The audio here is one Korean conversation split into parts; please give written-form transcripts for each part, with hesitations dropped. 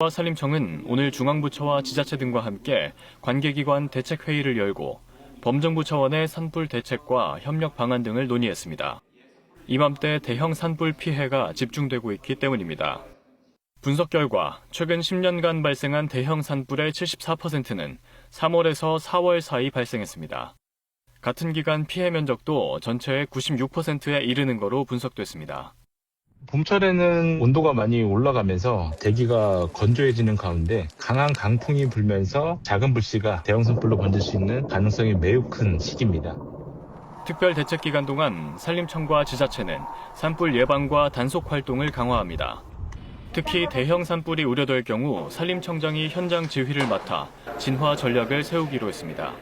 산림청은 오늘 중앙부처와 지자체 등과 함께 관계기관 대책회의를 열고 범정부 차원의 산불 대책과 협력 방안 등을 논의했습니다. 이맘때 대형 산불 피해가 집중되고 있기 때문입니다. 분석 결과 최근 10년간 발생한 대형 산불의 74%는 3월에서 4월 사이 발생했습니다. 같은 기간 피해 면적도 전체의 96%에 이르는 거로 분석됐습니다. 봄철에는 온도가 많이 올라가면서 대기가 건조해지는 가운데 강한 강풍이 불면서 작은 불씨가 대형 산불로 번질 수 있는 가능성이 매우 큰 시기입니다. 특별 대책 기간 동안 산림청과 지자체는 산불 예방과 단속 활동을 강화합니다. 특히 대형 산불이 우려될 경우 산림청장이 현장 지휘를 맡아 진화 전략을 세우기로 했습니다.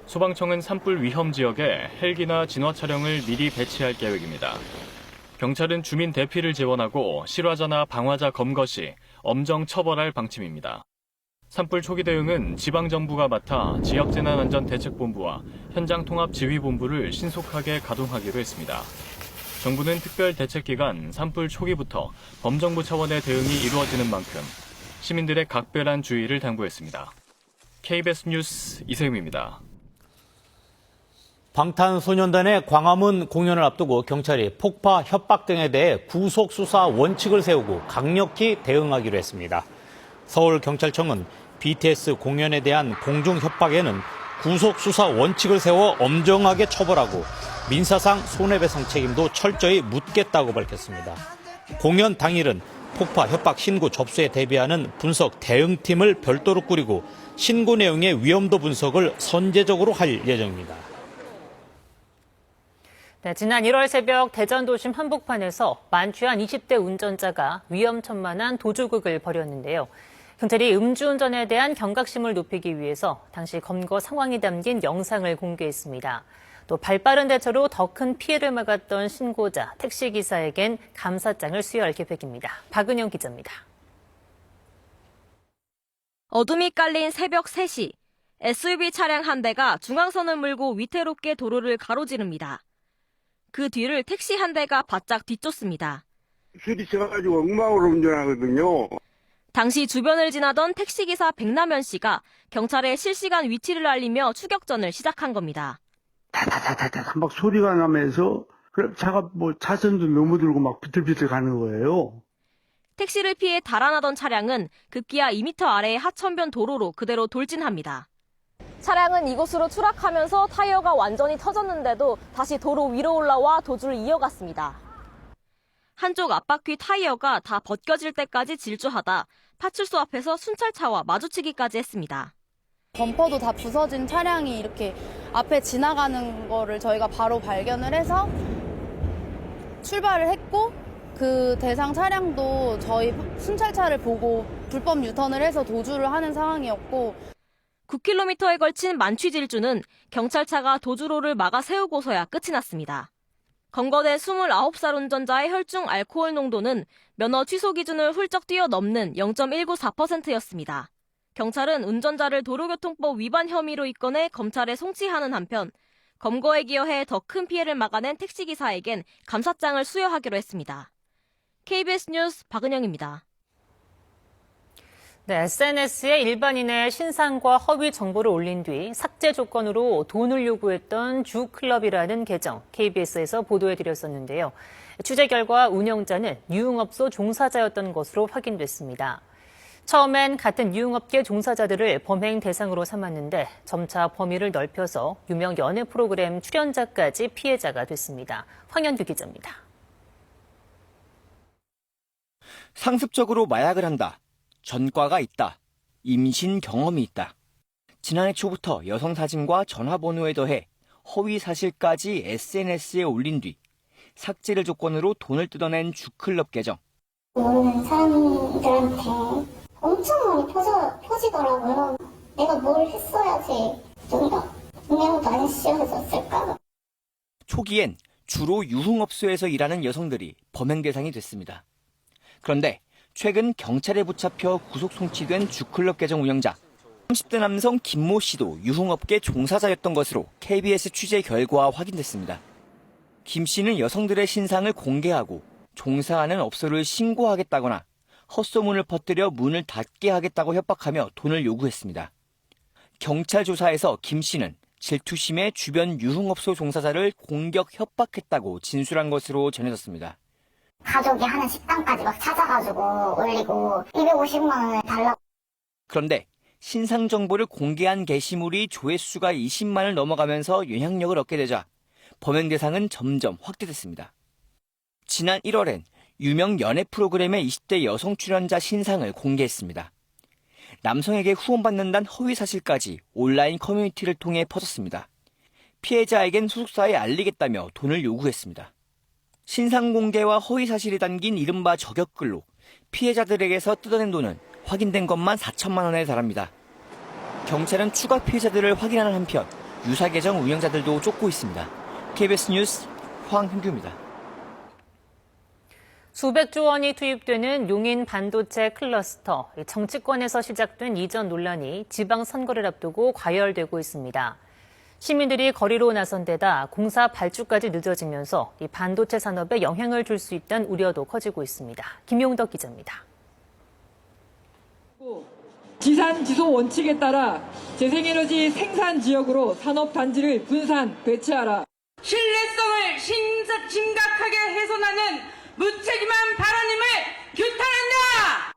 소방청은 산불 위험 지역에 헬기나 진화 차량을 미리 배치할 계획입니다. 경찰은 주민 대피를 지원하고 실화자나 방화자 검거 시 엄정 처벌할 방침입니다. 산불 초기 대응은 지방정부가 맡아 지역재난안전대책본부와 현장통합지휘본부를 신속하게 가동하기로 했습니다. 정부는 특별 대책 기간 산불 초기부터 범정부 차원의 대응이 이루어지는 만큼 시민들의 각별한 주의를 당부했습니다. KBS 뉴스 이세임입니다. 방탄소년단의 광화문 공연을 앞두고 경찰이 폭파, 협박 등에 대해 구속 수사 원칙을 세우고 강력히 대응하기로 했습니다. 서울경찰청은 BTS 공연에 대한 공중 협박에는 구속 수사 원칙을 세워 엄정하게 처벌하고 민사상 손해배상 책임도 철저히 묻겠다고 밝혔습니다. 공연 당일은 폭파, 협박 신고 접수에 대비하는 분석 대응팀을 별도로 꾸리고 신고 내용의 위험도 분석을 선제적으로 할 예정입니다. 네, 지난 1월 새벽 대전 도심 한복판에서 만취한 20대 운전자가 위험천만한 도주극을 벌였는데요. 경찰이 음주운전에 대한 경각심을 높이기 위해서 당시 검거 상황이 담긴 영상을 공개했습니다. 또 발빠른 대처로 더 큰 피해를 막았던 신고자, 택시기사에겐 감사장을 수여할 계획입니다. 박은영 기자입니다. 어둠이 깔린 새벽 3시, SUV 차량 한 대가 중앙선을 물고 위태롭게 도로를 가로지릅니다. 그 뒤를 택시 한 대가 바짝 뒤쫓습니다. 술이 취해가지고 엉망으로 운전하거든요. 당시 주변을 지나던 택시기사 백남현 씨가 경찰에 실시간 위치를 알리며 추격전을 시작한 겁니다. 다다다다다 막 소리가 나면서 차가 차선도 넘어들고 막 비틀비틀 가는 거예요. 택시를 피해 달아나던 차량은 급기야 2m 아래의 하천변 도로로 그대로 돌진합니다. 차량은 이곳으로 추락하면서 타이어가 완전히 터졌는데도 다시 도로 위로 올라와 도주를 이어갔습니다. 한쪽 앞바퀴 타이어가 다 벗겨질 때까지 질주하다 파출소 앞에서 순찰차와 마주치기까지 했습니다. 범퍼도 다 부서진 차량이 이렇게 앞에 지나가는 거를 저희가 바로 발견을 해서 출발을 했고 그 대상 차량도 저희 순찰차를 보고 불법 유턴을 해서 도주를 하는 상황이었고 9km에 걸친 만취 질주는 경찰차가 도주로를 막아 세우고서야 끝이 났습니다. 검거된 29살 운전자의 혈중 알코올 농도는 면허 취소 기준을 훌쩍 뛰어넘는 0.194%였습니다. 경찰은 운전자를 도로교통법 위반 혐의로 입건해 검찰에 송치하는 한편 검거에 기여해 더 큰 피해를 막아낸 택시기사에겐 감사장을 수여하기로 했습니다. KBS 뉴스 박은영입니다. 네, SNS에 일반인의 신상과 허위 정보를 올린 뒤 삭제 조건으로 돈을 요구했던 주클럽이라는 계정, KBS에서 보도해드렸었는데요. 취재 결과 운영자는 유흥업소 종사자였던 것으로 확인됐습니다. 처음엔 같은 유흥업계 종사자들을 범행 대상으로 삼았는데 점차 범위를 넓혀서 유명 연애 프로그램 출연자까지 피해자가 됐습니다. 황현규 기자입니다. 상습적으로 마약을 한다. 전과가 있다. 임신 경험이 있다. 지난해 초부터 여성 사진과 전화번호에 더해 허위 사실까지 SNS에 올린 뒤 삭제를 조건으로 돈을 뜯어낸 주클럽 계정. 모르는 사람들한테 엄청 많이 퍼지더라고요. 내가 뭘 했어야지 좀 더 분명도 안 씌워졌을까. 초기엔 주로 유흥업소에서 일하는 여성들이 범행 대상이 됐습니다. 그런데 최근 경찰에 붙잡혀 구속 송치된 주클럽 계정 운영자 30대 남성 김모 씨도 유흥업계 종사자였던 것으로 KBS 취재 결과 확인됐습니다. 김 씨는 여성들의 신상을 공개하고 종사하는 업소를 신고하겠다거나 헛소문을 퍼뜨려 문을 닫게 하겠다고 협박하며 돈을 요구했습니다. 경찰 조사에서 김 씨는 질투심에 주변 유흥업소 종사자를 공격 협박했다고 진술한 것으로 전해졌습니다. 가족이 하는 식당까지 막 찾아가지고 올리고 250만 원을 달라고. 그런데 신상 정보를 공개한 게시물이 조회수가 20만을 넘어가면서 영향력을 얻게 되자 범행 대상은 점점 확대됐습니다. 지난 1월엔 유명 연애 프로그램의 20대 여성 출연자 신상을 공개했습니다. 남성에게 후원받는다는 허위 사실까지 온라인 커뮤니티를 통해 퍼졌습니다. 피해자에겐 소속사에 알리겠다며 돈을 요구했습니다. 신상 공개와 허위 사실이 담긴 이른바 저격글로 피해자들에게서 뜯어낸 돈은 확인된 것만 4천만 원에 달합니다. 경찰은 추가 피해자들을 확인하는 한편 유사 계정 운영자들도 쫓고 있습니다. KBS 뉴스 황현규입니다. 수백조 원이 투입되는 용인 반도체 클러스터. 정치권에서 시작된 이전 논란이 지방선거를 앞두고 과열되고 있습니다. 시민들이 거리로 나선 데다 공사 발주까지 늦어지면서 이 반도체 산업에 영향을 줄 수 있다는 우려도 커지고 있습니다. 김용덕 기자입니다. 지산 지소 원칙에 따라 재생에너지 생산 지역으로 산업단지를 분산 배치하라. 신뢰성을 심각하게 훼손하는 무책임한 발언임을 규탄한다.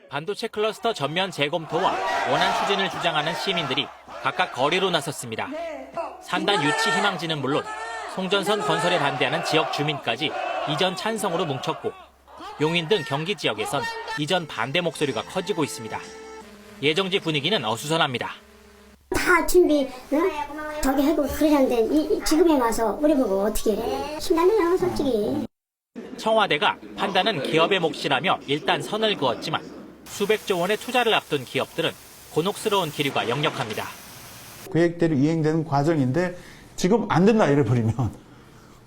반도체 클러스터 전면 재검토와 원안 추진을 주장하는 시민들이 각각 거리로 나섰습니다. 산단 유치 희망지는 물론 송전선 건설에 반대하는 지역 주민까지 이전 찬성으로 뭉쳤고 용인 등 경기 지역에선 이전 반대 목소리가 커지고 있습니다. 예정지 분위기는 어수선합니다. 다 준비 저기 하고 그러셨는데 지금에 와서 우리 보고 어떻게 신나네요 솔직히. 청와대가 판단은 기업의 몫이라며 일단 선을 그었지만 수백조 원의 투자를 앞둔 기업들은 곤혹스러운 기류가 역력합니다. 계획대로 이행되는 과정인데 지금 안 된다 이래버리면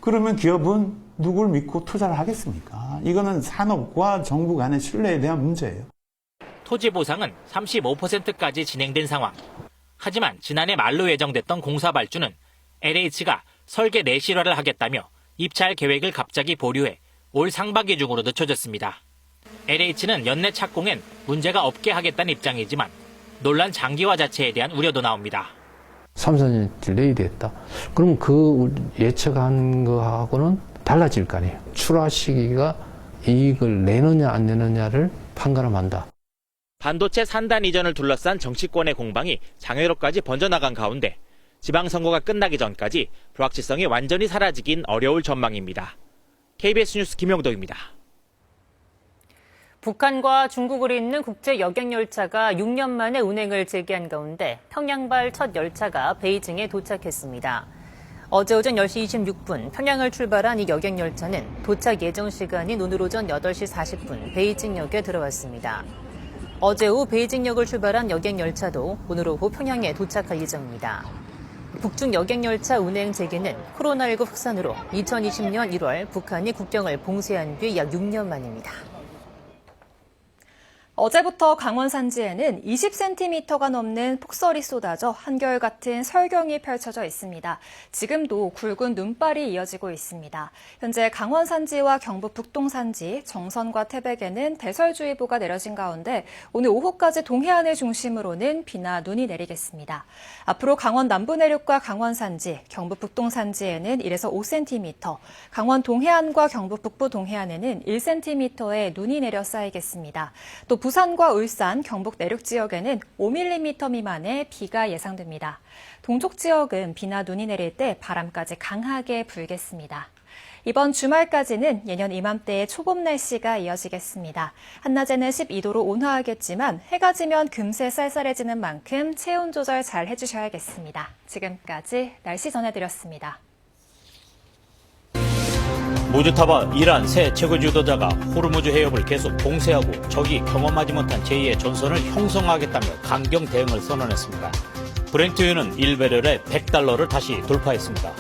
그러면 기업은 누굴 믿고 투자를 하겠습니까? 이거는 산업과 정부 간의 신뢰에 대한 문제예요. 토지 보상은 35%까지 진행된 상황. 하지만 지난해 말로 예정됐던 공사 발주는 LH가 설계 내실화를 하겠다며 입찰 계획을 갑자기 보류해 올 상반기 중으로 늦춰졌습니다. LH는 연내 착공엔 문제가 없게 하겠다는 입장이지만 논란 장기화 자체에 대한 우려도 나옵니다. 3, 4년 딜레이 됐다. 그럼 그 예측한 거하고는 달라질 거 아니에요. 출하 시기가 이익을 내느냐 안 내느냐를 판가름한다. 반도체 산단 이전을 둘러싼 정치권의 공방이 장외로까지 번져나간 가운데 지방선거가 끝나기 전까지 불확실성이 완전히 사라지긴 어려울 전망입니다. KBS 뉴스 김용덕입니다. 북한과 중국을 잇는 국제 여객열차가 6년 만에 운행을 재개한 가운데 평양발 첫 열차가 베이징에 도착했습니다. 어제 오전 10시 26분 평양을 출발한 이 여객열차는 도착 예정 시간인 오늘 오전 8시 40분 베이징역에 들어왔습니다. 어제 오후 베이징역을 출발한 여객열차도 오늘 오후 평양에 도착할 예정입니다. 북중 여객열차 운행 재개는 코로나19 확산으로 2020년 1월 북한이 국경을 봉쇄한 뒤 약 6년 만입니다. 어제부터 강원 산지에는 20cm가 넘는 폭설이 쏟아져 한결같은 설경이 펼쳐져 있습니다. 지금도 굵은 눈발이 이어지고 있습니다. 현재 강원 산지와 경북 북동 산지, 정선과 태백에는 대설주의보가 내려진 가운데 오늘 오후까지 동해안을 중심으로는 비나 눈이 내리겠습니다. 앞으로 강원 남부 내륙과 강원 산지, 경북 북동 산지에는 1에서 5cm, 강원 동해안과 경북 북부 동해안에는 1cm의 눈이 내려 쌓이겠습니다. 또 부산과 울산, 경북 내륙 지역에는 5mm 미만의 비가 예상됩니다. 동쪽 지역은 비나 눈이 내릴 때 바람까지 강하게 불겠습니다. 이번 주말까지는 예년 이맘때의 초봄 날씨가 이어지겠습니다. 한낮에는 12도로 온화하겠지만 해가 지면 금세 쌀쌀해지는 만큼 체온 조절 잘 해주셔야겠습니다. 지금까지 날씨 전해드렸습니다. 무주타바 이란 새 최고 지도자가 호르무즈 해협을 계속 봉쇄하고 적이 경험하지 못한 제2의 전선을 형성하겠다며 강경 대응을 선언했습니다. 브렌트유는 1배럴에 $100를 다시 돌파했습니다.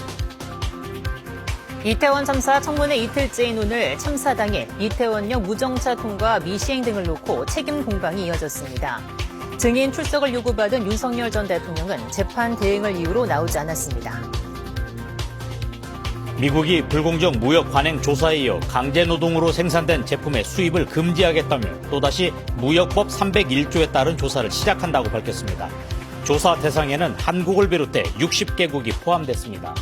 이태원 참사 청문회 이틀째인 오늘 참사 당일 이태원역 무정차 통과 미시행 등을 놓고 책임 공방이 이어졌습니다. 증인 출석을 요구받은 윤석열 전 대통령은 재판 대행을 이유로 나오지 않았습니다. 미국이 불공정 무역 관행 조사에 이어 강제 노동으로 생산된 제품의 수입을 금지하겠다며 또다시 무역법 301조에 따른 조사를 시작한다고 밝혔습니다. 조사 대상에는 한국을 비롯해 60개국이 포함됐습니다.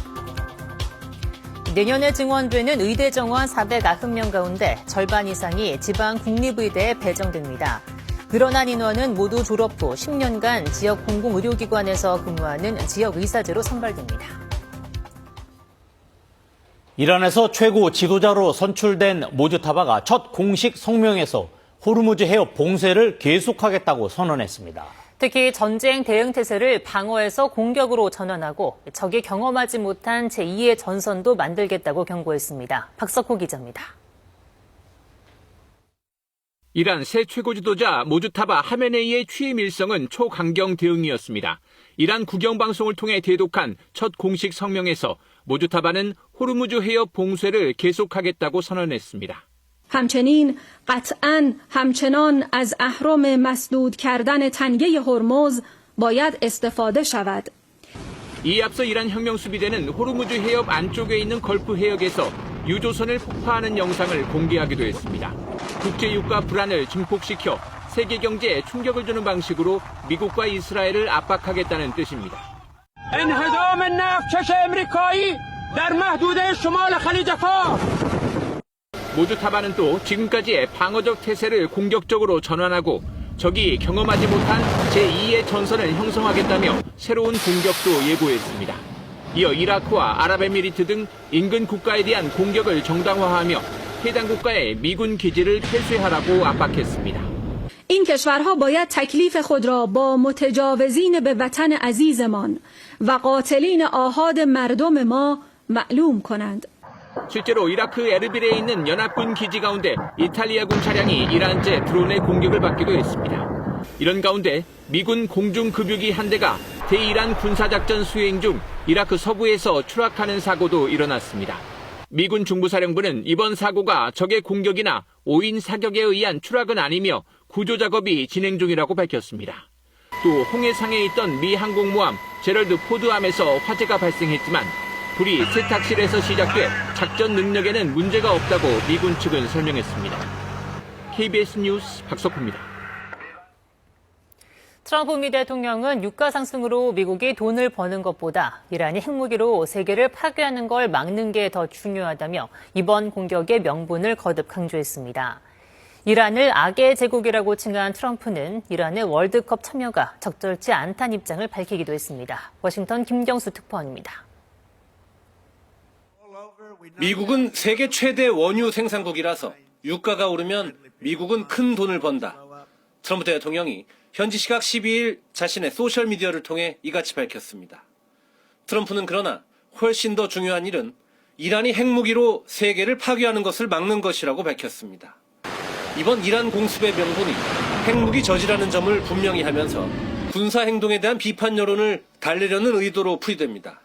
내년에 증원되는 의대 정원 490명 가운데 절반 이상이 지방 국립의대에 배정됩니다. 늘어난 인원은 모두 졸업 후 10년간 지역 공공의료기관에서 근무하는 지역 의사제로 선발됩니다. 이란에서 최고 지도자로 선출된 모주타바가 첫 공식 성명에서 호르무즈 해협 봉쇄를 계속하겠다고 선언했습니다. 특히 전쟁 대응 태세를 방어에서 공격으로 전환하고 적이 경험하지 못한 제2의 전선도 만들겠다고 경고했습니다. 박석호 기자입니다. 이란 새 최고 지도자 모주타바 하메네이의 취임 일성은 초강경 대응이었습니다. 이란 국영방송을 통해 대독한 첫 공식 성명에서 모주타바는 호르무즈 해협 봉쇄를 계속하겠다고 선언했습니다. همچنین قطعاً همچنان از اهرم مسدود کردن تنگه هرمز باید استفاده شود. 이에 앞서 이란 혁명수비대는 호르무즈 해협 안쪽에 있는 걸프 해역에서 유조선을 폭파하는 영상을 공개하기도 했습니다. 국제유가 불안을 증폭시켜 세계 경제에 충격을 주는 방식으로 미국과 이스라엘을 압박하겠다는 뜻입니다. انهدام نفتکش امریکایی در محدوده شمال خلیج فارس. 모주타바는 또 지금까지의 방어적 태세를 공격적으로 전환하고 적이 경험하지 못한 제2의 전선을 형성하겠다며 새로운 공격도 예고했습니다. 이어 이라크와 아랍에미리트 등 인근 국가에 대한 공격을 정당화하며 해당 국가의 미군 기지를 폐쇄하라고 압박했습니다. این کشورها باید تکلیف خود را با متجاوزین به وطن عزیزمان و قاتلین آحاد مردم ما معلوم کنند. 실제로 이라크 에르빌에 있는 연합군 기지 가운데 이탈리아군 차량이 이란제 드론의 공격을 받기도 했습니다. 이런 가운데 미군 공중급유기 한 대가 대이란 군사작전 수행 중 이라크 서부에서 추락하는 사고도 일어났습니다. 미군 중부사령부는 이번 사고가 적의 공격이나 오인 사격에 의한 추락은 아니며 구조작업이 진행 중이라고 밝혔습니다. 또 홍해상에 있던 미 항공모함 제럴드 포드함에서 화재가 발생했지만 불이 세탁실에서 시작돼 작전 능력에는 문제가 없다고 미군 측은 설명했습니다. KBS 뉴스 박석호입니다. 트럼프 미 대통령은 유가 상승으로 미국이 돈을 버는 것보다 이란이 핵무기로 세계를 파괴하는 걸 막는 게 더 중요하다며 이번 공격의 명분을 거듭 강조했습니다. 이란을 악의 제국이라고 칭한 트럼프는 이란의 월드컵 참여가 적절치 않다는 입장을 밝히기도 했습니다. 워싱턴 김경수 특파원입니다. 미국은 세계 최대 원유 생산국이라서 유가가 오르면 미국은 큰 돈을 번다. 트럼프 대통령이 현지 시각 12일 자신의 소셜미디어를 통해 이같이 밝혔습니다. 트럼프는 그러나 훨씬 더 중요한 일은 이란이 핵무기로 세계를 파괴하는 것을 막는 것이라고 밝혔습니다. 이번 이란 공습의 명분이 핵무기 저지라는 점을 분명히 하면서 군사 행동에 대한 비판 여론을 달래려는 의도로 풀이됩니다.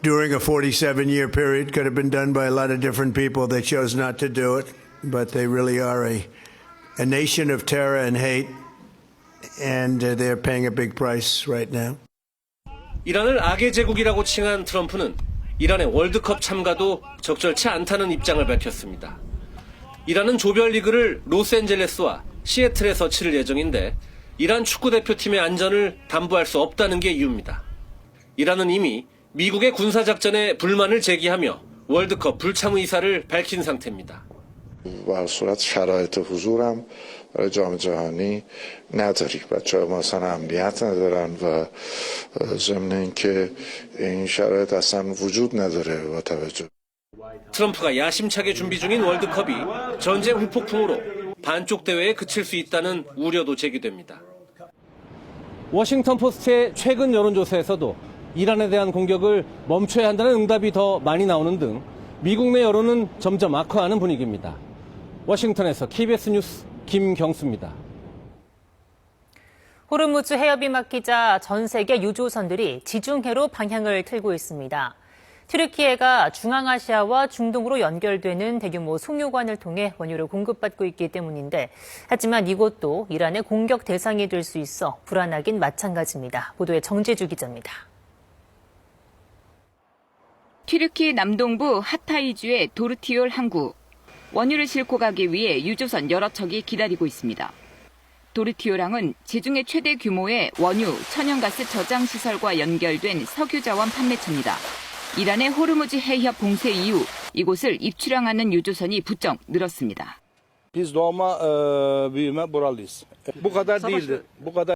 During a 47-year period, could have been done by a lot of different people. They chose not to do it, but they really are a nation of terror and hate, and they're paying a big price right now. 이란을 악의 제국이라고 칭한 트럼프는 이란의 월드컵 참가도 적절치 않다는 입장을 밝혔습니다. 이란은 조별리그를 로스앤젤레스와 시애틀에서 치를 예정인데 이란 축구대표팀의 안전을 담보할 수 없다는 게 이유입니다. 이란은 이미 미국의 군사작전에 불만을 제기하며 월드컵 불참 의사를 밝힌 상태입니다. با صورت شرایط حضورم برای جام جهانی نداری. بچه‌ها مثلا امنیت ندارن و ضمن اینکه این شرایط اصلا وجود نداره با توجه. 트럼프가 야심차게 준비 중인 월드컵이 전쟁 후폭풍으로 반쪽 대회에 그칠 수 있다는 우려도 제기됩니다. 워싱턴 포스트의 최근 여론조사에서도 이란에 대한 공격을 멈춰야 한다는 응답이 더 많이 나오는 등 미국 내 여론은 점점 악화하는 분위기입니다. 워싱턴에서 KBS 뉴스 김경수입니다. 호르무즈 해협이 막히자 전 세계 유조선들이 지중해로 방향을 틀고 있습니다. 튀르키예가 중앙아시아와 중동으로 연결되는 대규모 송유관을 통해 원유를 공급받고 있기 때문인데 하지만 이곳도 이란의 공격 대상이 될 수 있어 불안하긴 마찬가지입니다. 보도에 정재주 기자입니다. 튀르키 남동부 하타이주의 도르티올 항구. 원유를 싣고 가기 위해 유조선 여러 척이 기다리고 있습니다. 도르티올항은 지중해 최대 규모의 원유, 천연가스 저장 시설과 연결된 석유 자원 판매처입니다. 이란의 호르무즈 해협 봉쇄 이후 이곳을 입출항하는 유조선이 부쩍 늘었습니다. Biz doğma büyüme buralıyız. Bu kadar değildi. Bu kadar